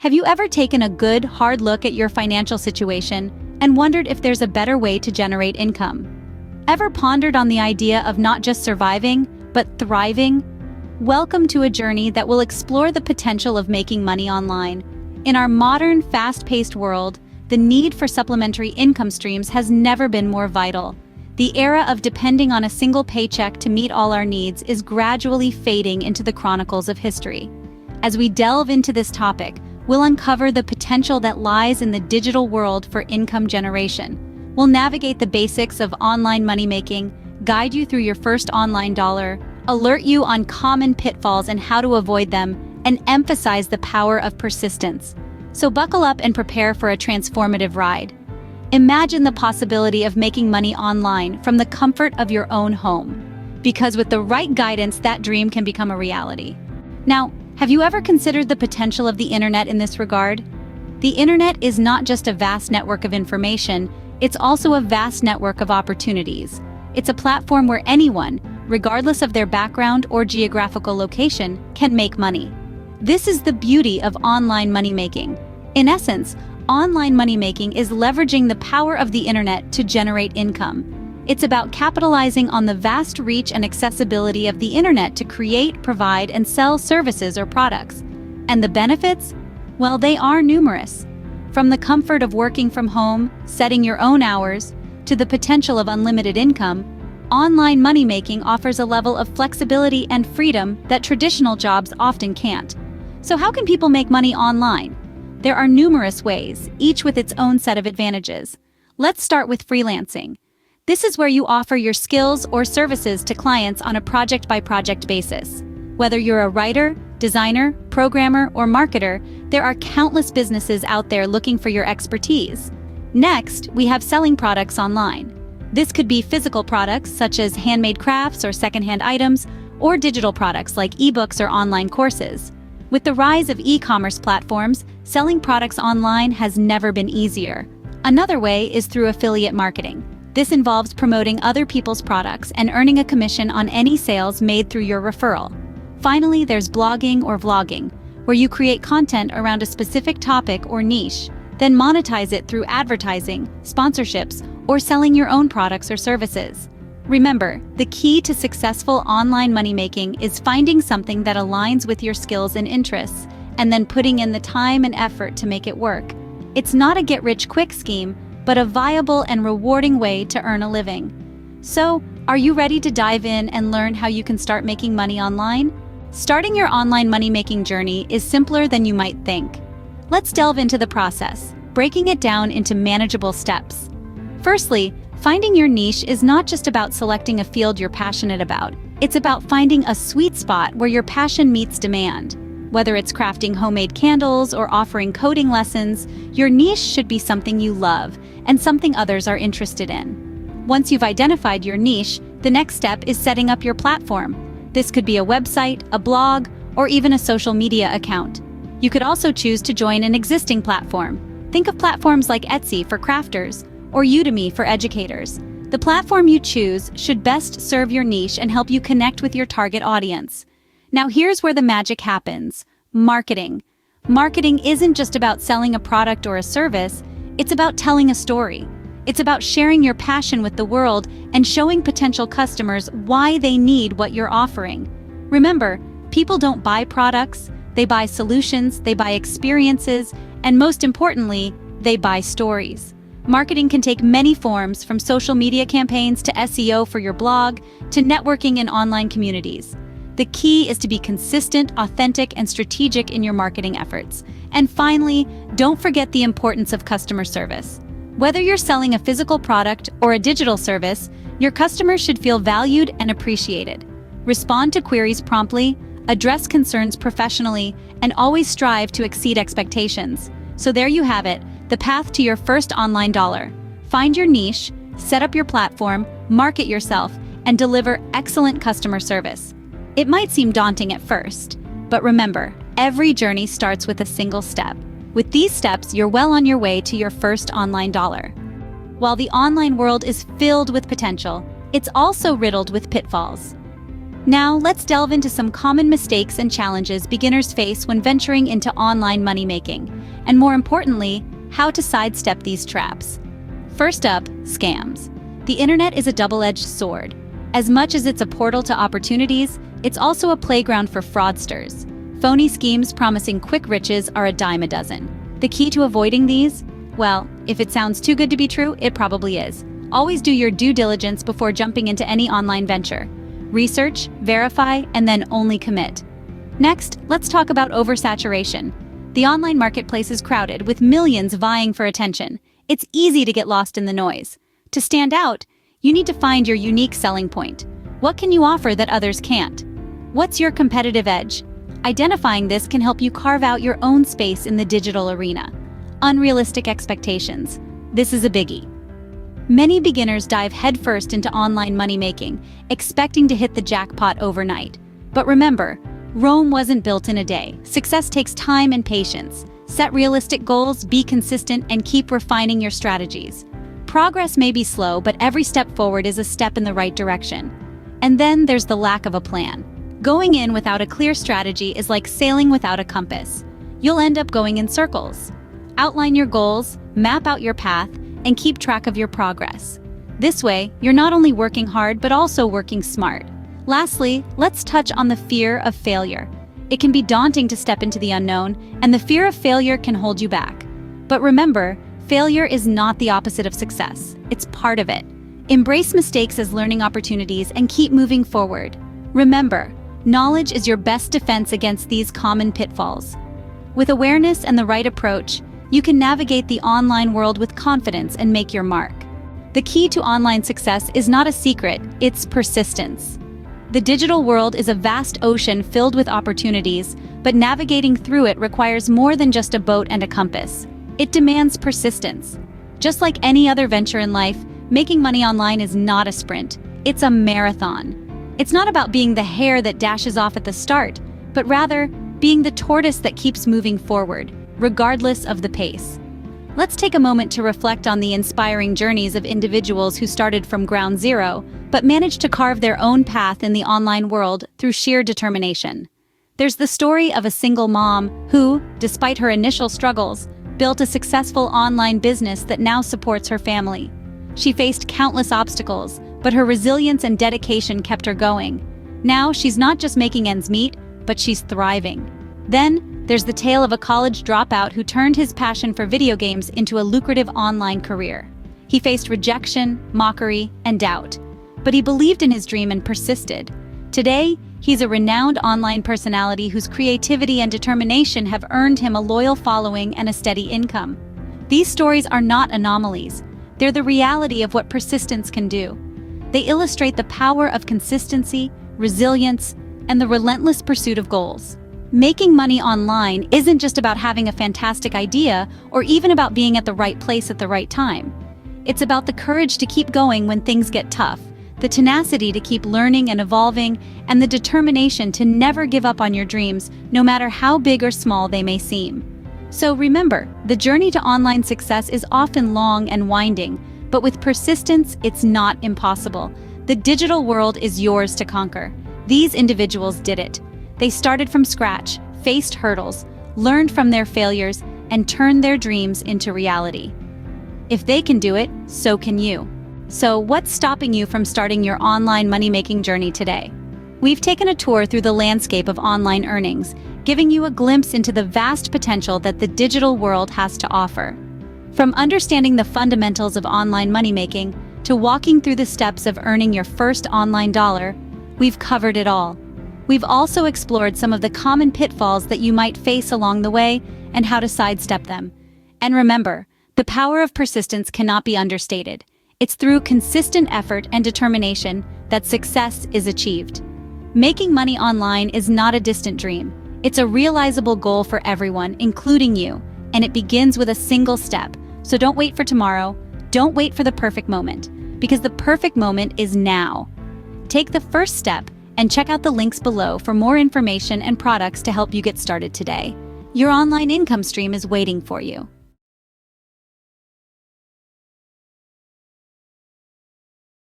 Have you ever taken a good, hard look at your financial situation and wondered if there's a better way to generate income? Ever pondered on the idea of not just surviving, but thriving? Welcome to a journey that will explore the potential of making money online. In our modern, fast-paced world, the need for supplementary income streams has never been more vital. The era of depending on a single paycheck to meet all our needs is gradually fading into the chronicles of history. As we delve into this topic, we'll uncover the potential that lies in the digital world for income generation. We'll navigate the basics of online money making, guide you through your first online dollar, alert you on common pitfalls and how to avoid them, and emphasize the power of persistence. So buckle up and prepare for a transformative ride. Imagine the possibility of making money online from the comfort of your own home. Because with the right guidance, that dream can become a reality. Now, have you ever considered the potential of the internet in this regard? The internet is not just a vast network of information, it's also a vast network of opportunities. It's a platform where anyone, regardless of their background or geographical location, can make money. This is the beauty of online money making. In essence, online money making is leveraging the power of the internet to generate income. It's about capitalizing on the vast reach and accessibility of the internet to create, provide, and sell services or products. And the benefits? Well, they are numerous. From the comfort of working from home, setting your own hours, to the potential of unlimited income, online money making offers a level of flexibility and freedom that traditional jobs often can't. So how can people make money online? There are numerous ways, each with its own set of advantages. Let's start with freelancing. This is where you offer your skills or services to clients on a project-by-project basis. Whether you're a writer, designer, programmer, or marketer, there are countless businesses out there looking for your expertise. Next, we have selling products online. This could be physical products such as handmade crafts or secondhand items, or digital products like ebooks or online courses. With the rise of e-commerce platforms, selling products online has never been easier. Another way is through affiliate marketing. This involves promoting other people's products and earning a commission on any sales made through your referral. Finally, there's blogging or vlogging, where you create content around a specific topic or niche, then monetize it through advertising, sponsorships, or selling your own products or services. Remember, the key to successful online money making is finding something that aligns with your skills and interests, and then putting in the time and effort to make it work. It's not a get-rich-quick scheme, but a viable and rewarding way to earn a living. So, are you ready to dive in and learn how you can start making money online? Starting your online money-making journey is simpler than you might think. Let's delve into the process, breaking it down into manageable steps. Firstly, finding your niche is not just about selecting a field you're passionate about. It's about finding a sweet spot where your passion meets demand. Whether it's crafting homemade candles or offering coding lessons, your niche should be something you love and something others are interested in. Once you've identified your niche, the next step is setting up your platform. This could be a website, a blog, or even a social media account. You could also choose to join an existing platform. Think of platforms like Etsy for crafters or Udemy for educators. The platform you choose should best serve your niche and help you connect with your target audience. Now here's where the magic happens: marketing. Marketing isn't just about selling a product or a service, it's about telling a story. It's about sharing your passion with the world and showing potential customers why they need what you're offering. Remember, people don't buy products, they buy solutions, they buy experiences, and most importantly, they buy stories. Marketing can take many forms, from social media campaigns to SEO for your blog to networking in online communities. The key is to be consistent, authentic, and strategic in your marketing efforts. And finally, don't forget the importance of customer service. Whether you're selling a physical product or a digital service, your customers should feel valued and appreciated. Respond to queries promptly, address concerns professionally, and always strive to exceed expectations. So there you have it, the path to your first online dollar. Find your niche, set up your platform, market yourself, and deliver excellent customer service. It might seem daunting at first, but remember, every journey starts with a single step. With these steps, you're well on your way to your first online dollar. While the online world is filled with potential, it's also riddled with pitfalls. Now, let's delve into some common mistakes and challenges beginners face when venturing into online money making, and more importantly, how to sidestep these traps. First up, scams. The internet is a double-edged sword. As much as it's a portal to opportunities, it's also a playground for fraudsters. Phony schemes promising quick riches are a dime a dozen. The key to avoiding these? Well, if it sounds too good to be true, it probably is. Always do your due diligence before jumping into any online venture. Research, verify, and then only commit. Next, let's talk about oversaturation. The online marketplace is crowded, with millions vying for attention. It's easy to get lost in the noise. To stand out, you need to find your unique selling point. What can you offer that others can't? What's your competitive edge? Identifying this can help you carve out your own space in the digital arena. Unrealistic expectations. This is a biggie. Many beginners dive headfirst into online money making, expecting to hit the jackpot overnight. But remember, Rome wasn't built in a day. Success takes time and patience. Set realistic goals, be consistent, and keep refining your strategies. Progress may be slow, but every step forward is a step in the right direction. And then there's the lack of a plan. Going in without a clear strategy is like sailing without a compass. You'll end up going in circles. Outline your goals, map out your path, and keep track of your progress. This way, you're not only working hard, but also working smart. Lastly, let's touch on the fear of failure. It can be daunting to step into the unknown, and the fear of failure can hold you back. But remember, failure is not the opposite of success. It's part of it. Embrace mistakes as learning opportunities and keep moving forward. Remember, knowledge is your best defense against these common pitfalls. With awareness and the right approach, you can navigate the online world with confidence and make your mark. The key to online success is not a secret, it's persistence. The digital world is a vast ocean filled with opportunities, but navigating through it requires more than just a boat and a compass. It demands persistence. Just like any other venture in life, making money online is not a sprint, it's a marathon. It's not about being the hare that dashes off at the start, but rather being the tortoise that keeps moving forward, regardless of the pace. Let's take a moment to reflect on the inspiring journeys of individuals who started from ground zero, but managed to carve their own path in the online world through sheer determination. There's the story of a single mom who, despite her initial struggles, built a successful online business that now supports her family. She faced countless obstacles, but her resilience and dedication kept her going. Now she's not just making ends meet, but she's thriving. Then, there's the tale of a college dropout who turned his passion for video games into a lucrative online career. He faced rejection, mockery, and doubt, but he believed in his dream and persisted. Today, he's a renowned online personality whose creativity and determination have earned him a loyal following and a steady income. These stories are not anomalies. They're the reality of what persistence can do. They illustrate the power of consistency, resilience, and the relentless pursuit of goals. Making money online isn't just about having a fantastic idea or even about being at the right place at the right time. It's about the courage to keep going when things get tough, the tenacity to keep learning and evolving, and the determination to never give up on your dreams, no matter how big or small they may seem. So remember, the journey to online success is often long and winding, but with persistence, it's not impossible. The digital world is yours to conquer. These individuals did it. They started from scratch, faced hurdles, learned from their failures, and turned their dreams into reality. If they can do it, so can you. So what's stopping you from starting your online money-making journey today? We've taken a tour through the landscape of online earnings, giving you a glimpse into the vast potential that the digital world has to offer. From understanding the fundamentals of online money-making to walking through the steps of earning your first online dollar, we've covered it all. We've also explored some of the common pitfalls that you might face along the way and how to sidestep them. And remember, the power of persistence cannot be understated. It's through consistent effort and determination that success is achieved. Making money online is not a distant dream. It's a realizable goal for everyone, including you, and it begins with a single step. So don't wait for tomorrow. Don't wait for the perfect moment, because the perfect moment is now. Take the first step and check out the links below for more information and products to help you get started today. Your online income stream is waiting for you.